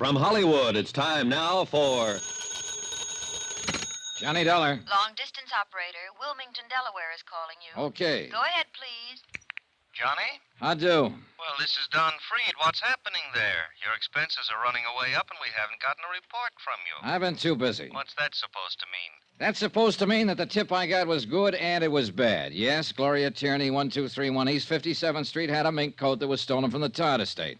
From Hollywood, it's time now for Johnny Dollar. Long-distance operator, Wilmington, Delaware is calling you. Okay. Go ahead, please. Johnny? How'd do? Well, this is Don Freed. What's happening there? Your expenses are running away up, and we haven't gotten a report from you. I've been too busy. What's that supposed to mean? That's supposed to mean that the tip I got was good and it was bad. Yes, Gloria Tierney, 1231 East 57th Street, had a mink coat that was stolen from the Todd estate.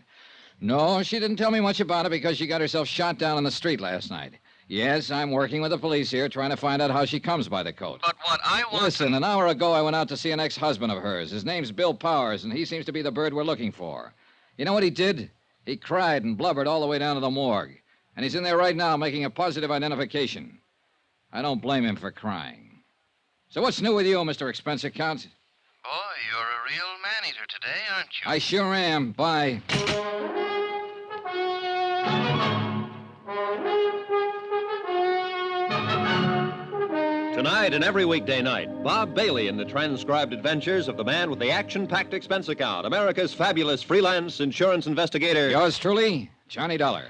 No, she didn't tell me much about it because she got herself shot down on the street last night. Yes, I'm working with the police here trying to find out how she comes by the coat. But what I want... Listen, an hour ago I went out to see an ex-husband of hers. His name's Bill Powers, and he seems to be the bird we're looking for. You know what he did? He cried and blubbered all the way down to the morgue. And he's in there right now making a positive identification. I don't blame him for crying. So what's new with you, Mr. Expense Account? Boy, you're a real man-eater today, aren't you? I sure am. Bye. Tonight and every weekday night, Bob Bailey in the transcribed adventures of the man with the action-packed expense account, America's fabulous freelance insurance investigator. Yours truly, Johnny Dollar.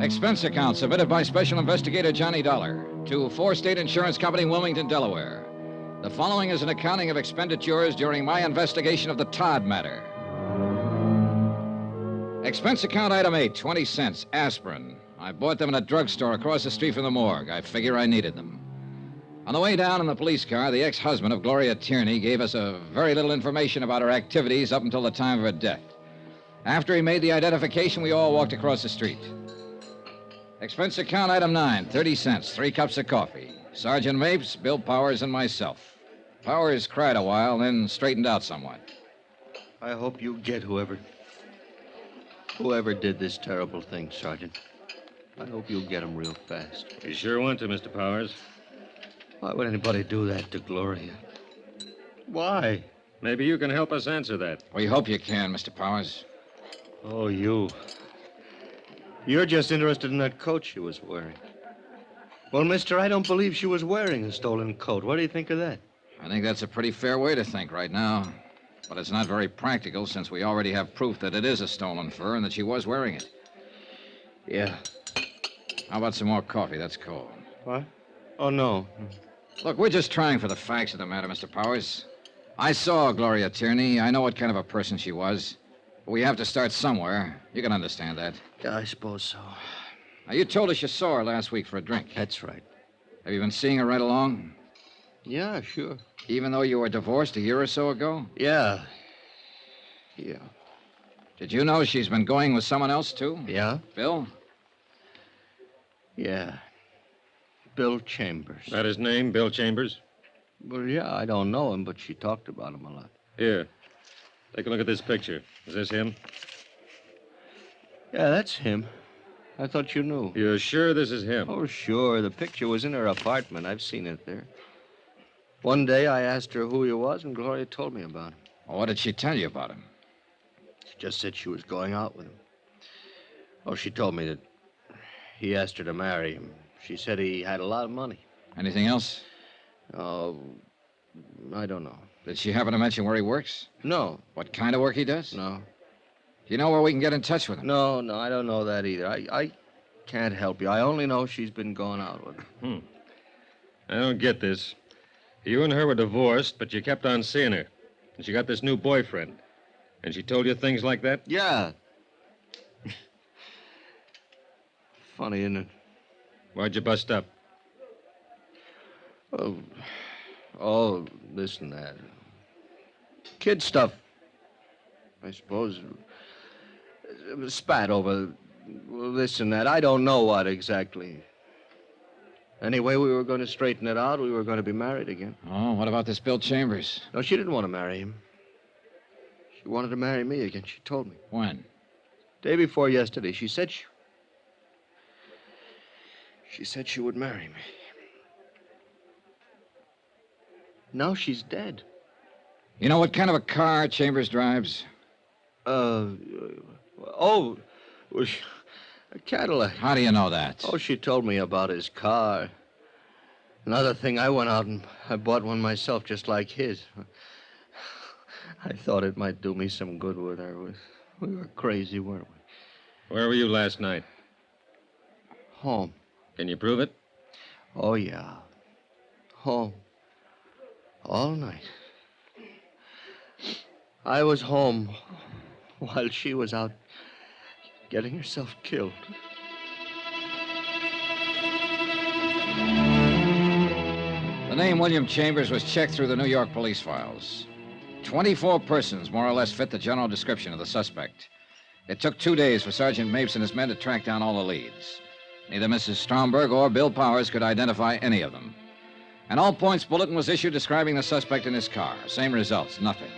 Expense account submitted by Special Investigator Johnny Dollar to Four State Insurance Company, Wilmington, Delaware. The following is an accounting of expenditures during my investigation of the Todd matter. Expense account item 8, 20 cents, aspirin. I bought them in a drugstore across the street from the morgue. I figure I needed them. On the way down in the police car, the ex-husband of Gloria Tierney gave us very little information about her activities up until the time of her death. After he made the identification, we all walked across the street. Expense account item 9, 30 cents, 3 cups of coffee. Sergeant Mapes, Bill Powers, and myself. Powers cried a while, then straightened out somewhat. I hope you get whoever did this terrible thing, Sergeant. I hope you'll get him real fast. You sure want to, Mr. Powers. Why would anybody do that to Gloria? Why? Maybe you can help us answer that. We hope you can, Mr. Powers. Oh, you. You're just interested in that coat she was wearing. Well, mister, I don't believe she was wearing a stolen coat. What do you think of that? I think that's a pretty fair way to think right now. But it's not very practical since we already have proof that it is a stolen fur and that she was wearing it. Yeah. How about some more coffee? That's cold. What? Oh, no. Look, we're just trying for the facts of the matter, Mr. Powers. I saw Gloria Tierney. I know what kind of a person she was. But we have to start somewhere. You can understand that. Yeah, I suppose so. Now, you told us you saw her last week for a drink. That's right. Have you been seeing her right along? Yeah, sure. Even though you were divorced a year or so ago? Yeah. Yeah. Did you know she's been going with someone else, too? Yeah? Bill? Yeah. Bill Chambers. That his name, Bill Chambers? Well, yeah, I don't know him, but she talked about him a lot. Here. Take a look at this picture. Is this him? Yeah, that's him. I thought you knew. You're sure this is him? Oh, sure. The picture was in her apartment. I've seen it there. One day I asked her who he was, and Gloria told me about him. Well, what did she tell you about him? She just said she was going out with him. Oh, she told me that he asked her to marry him. She said he had a lot of money. Anything else? Oh, I don't know. Did she happen to mention where he works? No. What kind of work he does? No. Do you know where we can get in touch with him? No, I don't know that either. I can't help you. I only know she's been going out with him. I don't get this. You and her were divorced, but you kept on seeing her. And she got this new boyfriend. And she told you things like that? Yeah. Funny, isn't it? Why'd you bust up? Oh, this and that. Kid stuff. I suppose. It was spat over this and that. I don't know what exactly. Anyway, we were going to straighten it out. We were going to be married again. Oh, what about this Bill Chambers? No, she didn't want to marry him. She wanted to marry me again. She told me. When? Day before yesterday. She said she would marry me. Now she's dead. You know what kind of a car Chambers drives? A Cadillac. How do you know that? Oh, she told me about his car. Another thing, I went out and I bought one myself just like his. I thought it might do me some good with her. We were crazy, weren't we? Where were you last night? Home. Can you prove it? Oh, yeah. Home. All night. I was home while she was out getting herself killed. The name William Chambers was checked through the New York police files. 24 persons more or less fit the general description of the suspect. It took 2 days for Sergeant Mapes and his men to track down all the leads. Neither Mrs. Stromberg or Bill Powers could identify any of them. An all-points bulletin was issued describing the suspect in his car. Same results, nothing.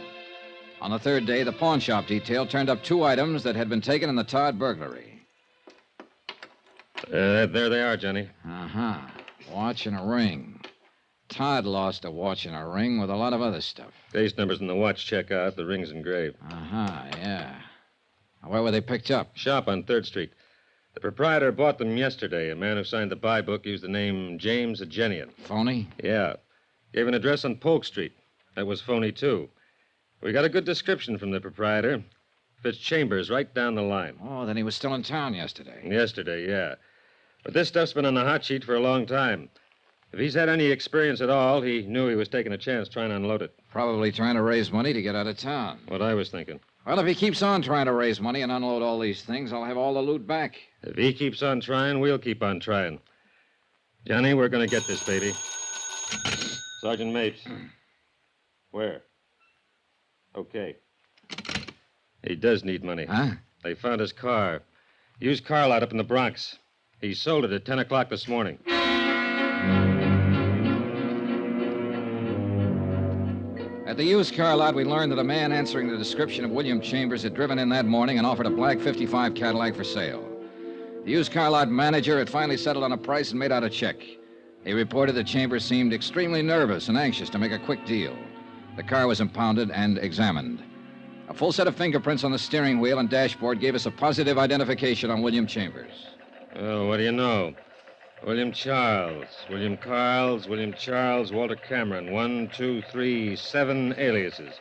On the third day, the pawn shop detail turned up 2 items that had been taken in the Todd burglary. There they are, Johnny. Uh-huh. Watch and a ring. Todd lost a watch and a ring with a lot of other stuff. Case numbers in the watch check out. The ring's engraved. Uh-huh, yeah. Where were they picked up? Shop on 3rd Street. The proprietor bought them yesterday. A man who signed the buy book used the name James Agenian. Phony? Yeah. Gave an address on Polk Street. That was phony, too. We got a good description from the proprietor. Fits Chambers right down the line. Oh, then he was still in town yesterday. Yesterday, yeah. But this stuff's been on the hot sheet for a long time. If he's had any experience at all, he knew he was taking a chance trying to unload it. Probably trying to raise money to get out of town. What I was thinking. Well, if he keeps on trying to raise money and unload all these things, I'll have all the loot back. If he keeps on trying, we'll keep on trying. Johnny, we're going to get this, baby. Sergeant Mapes. Where? Okay. He does need money. Huh? They found his car. Used car lot up in the Bronx. He sold it at 10 o'clock this morning. At the used car lot, we learned that a man answering the description of William Chambers had driven in that morning and offered a black 55 Cadillac for sale. The used car lot manager had finally settled on a price and made out a check. He reported that Chambers seemed extremely nervous and anxious to make a quick deal. The car was impounded and examined. A full set of fingerprints on the steering wheel and dashboard gave us a positive identification on William Chambers. Oh, what do you know? William Charles, William Carls, William Charles, Walter Cameron. 1, 2, 3, 7 aliases.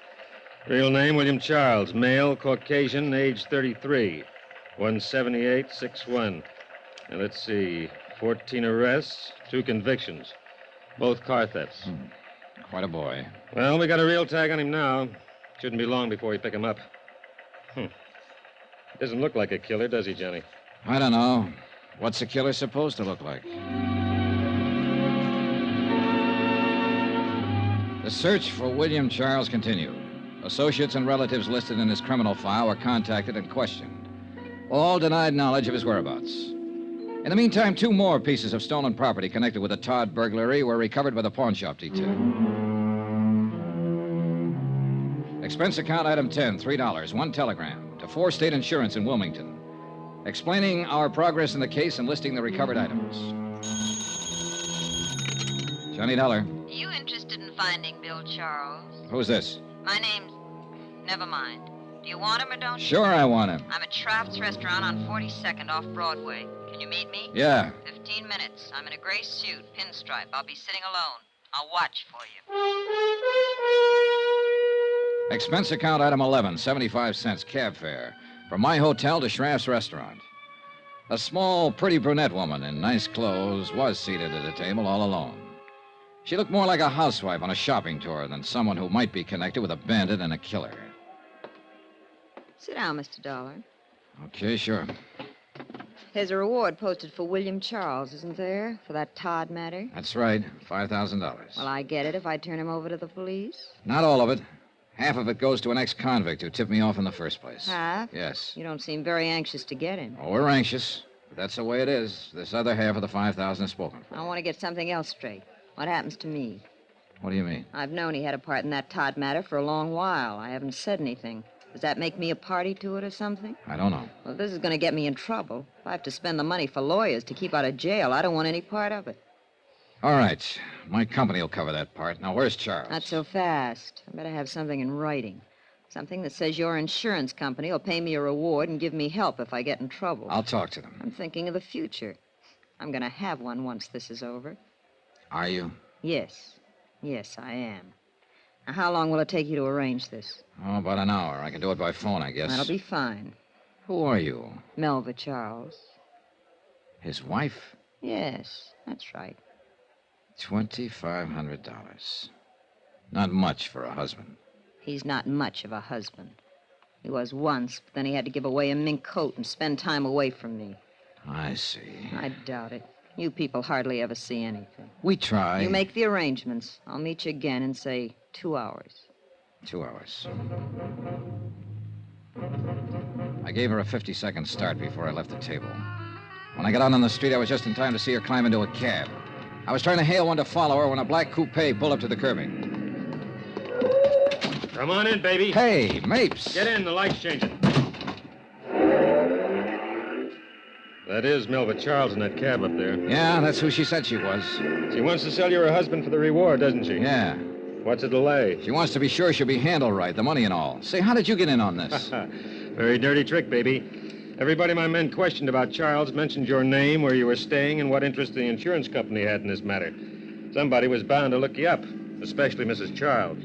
Real name, William Charles. Male, Caucasian, age 33. 178, 6'1". And let's see, 14 arrests, 2 convictions. Both car thefts. Quite a boy. Well, we got a real tag on him now. Shouldn't be long before we pick him up. Doesn't look like a killer, does he, Johnny? I don't know. What's a killer supposed to look like? The search for William Charles continued. Associates and relatives listed in his criminal file were contacted and questioned. All denied knowledge of his whereabouts. In the meantime, 2 more pieces of stolen property connected with the Todd burglary were recovered by the pawn shop detail. Expense account item 10, $3, 1 telegram to 4 State Insurance in Wilmington, explaining our progress in the case and listing the recovered items. Johnny Dollar. You interested in finding Bill Charles? Who's this? My name's... Never mind. Do you want him or don't you? Sure I want him. I'm at Shraft's Restaurant on 42nd off Broadway. Can you meet me? Yeah. 15 minutes. I'm in a gray suit, pinstripe. I'll be sitting alone. I'll watch for you. Expense account item 11, 75 cents cab fare from my hotel to Shraft's Restaurant. A small, pretty brunette woman in nice clothes was seated at a table all alone. She looked more like a housewife on a shopping tour than someone who might be connected with a bandit and a killer. Sit down, Mr. Dollar. Okay, sure. There's a reward posted for William Charles, isn't there, for that Todd matter? That's right, $5,000. Well, I get it if I turn him over to the police. Not all of it. Half of it goes to an ex-convict who tipped me off in the first place. Half? Yes. You don't seem very anxious to get him. Oh, we're anxious. But that's the way it is. This other half of the $5,000 is spoken for. I want to get something else straight. What happens to me? What do you mean? I've known he had a part in that Todd matter for a long while. I haven't said anything. Does that make me a party to it or something? I don't know. Well, this is going to get me in trouble. If I have to spend the money for lawyers to keep out of jail, I don't want any part of it. All right. My company will cover that part. Now, where's Charles? Not so fast. I better have something in writing. Something that says your insurance company will pay me a reward and give me help if I get in trouble. I'll talk to them. I'm thinking of the future. I'm going to have one once this is over. Are you? Yes. Yes, I am. Now, how long will it take you to arrange this? Oh, about an hour. I can do it by phone, I guess. That'll be fine. Who are you? Melva Charles. His wife? Yes, that's right. $2,500. Not much for a husband. He's not much of a husband. He was once, but then he had to give away a mink coat and spend time away from me. I see. I doubt it. You people hardly ever see anything. We try. You make the arrangements. I'll meet you again in, say, 2 hours. 2 hours. I gave her a 50-second start before I left the table. When I got out on the street, I was just in time to see her climb into a cab. I was trying to hail one to follow her when a black coupe pulled up to the curbing. Come on in, baby. Hey, Mapes. Get in, the light's changing. That is Melva Charles in that cab up there. Yeah, that's who she said she was. She wants to sell you her husband for the reward, doesn't she? Yeah. What's the delay? She wants to be sure she'll be handled right, the money and all. Say, how did you get in on this? Very dirty trick, baby. Everybody my men questioned about Charles mentioned your name, where you were staying, and what interest the insurance company had in this matter. Somebody was bound to look you up, especially Mrs. Charles.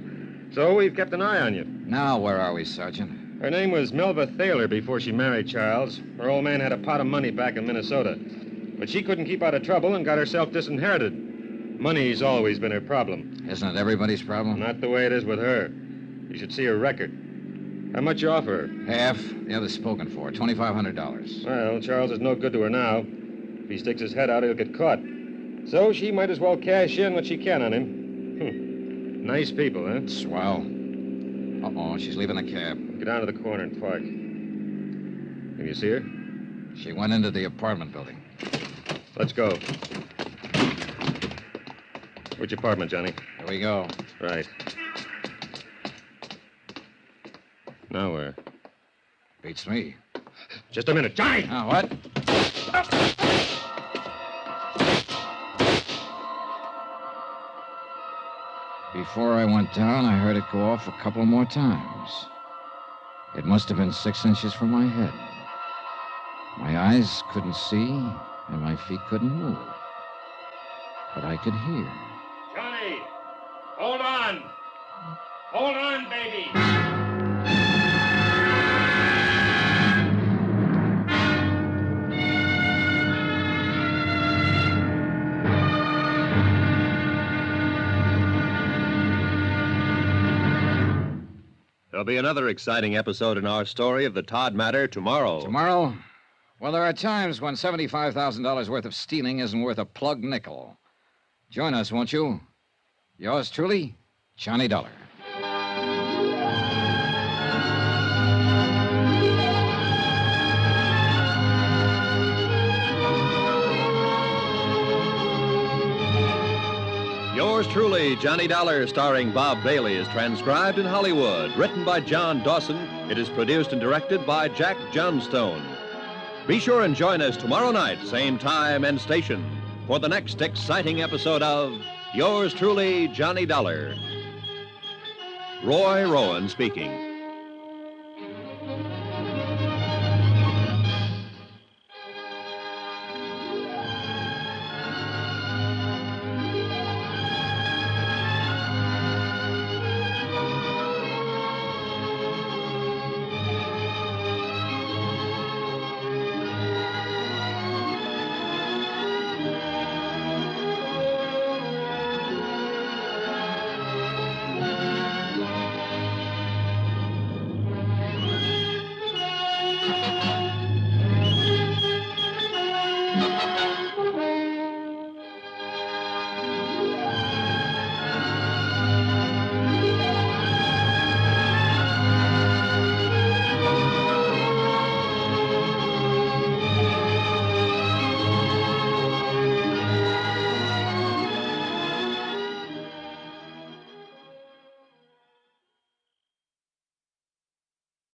So we've kept an eye on you. Now, where are we, Sergeant? Her name was Melva Thaler before she married Charles. Her old man had a pot of money back in Minnesota. But she couldn't keep out of trouble and got herself disinherited. Money's always been her problem. Isn't it everybody's problem? Not the way it is with her. You should see her record. How much you offer her? Half. The other's spoken for. $2,500. Well, Charles is no good to her now. If he sticks his head out, he'll get caught. So she might as well cash in what she can on him. Nice people, huh? Swell. Uh-oh, she's leaving the cab. Get down to the corner and park. Can you see her? She went into the apartment building. Let's go. Which apartment, Johnny? Here we go. Right. Now where? Beats me. Just a minute. Johnny! Now, what? Before I went down, I heard it go off a couple more times. It must have been 6 inches from my head. My eyes couldn't see, and my feet couldn't move. But I could hear. Johnny! Hold on! Hold on, baby! There'll be another exciting episode in our story of the Todd matter tomorrow. Tomorrow? Well, there are times when $75,000 worth of stealing isn't worth a plug nickel. Join us, won't you? Yours truly, Johnny Dollar. Yours truly, Johnny Dollar, starring Bob Bailey, is transcribed in Hollywood. Written by John Dawson, it is produced and directed by Jack Johnstone. Be sure and join us tomorrow night, same time and station, for the next exciting episode of Yours truly, Johnny Dollar. Roy Rowan speaking.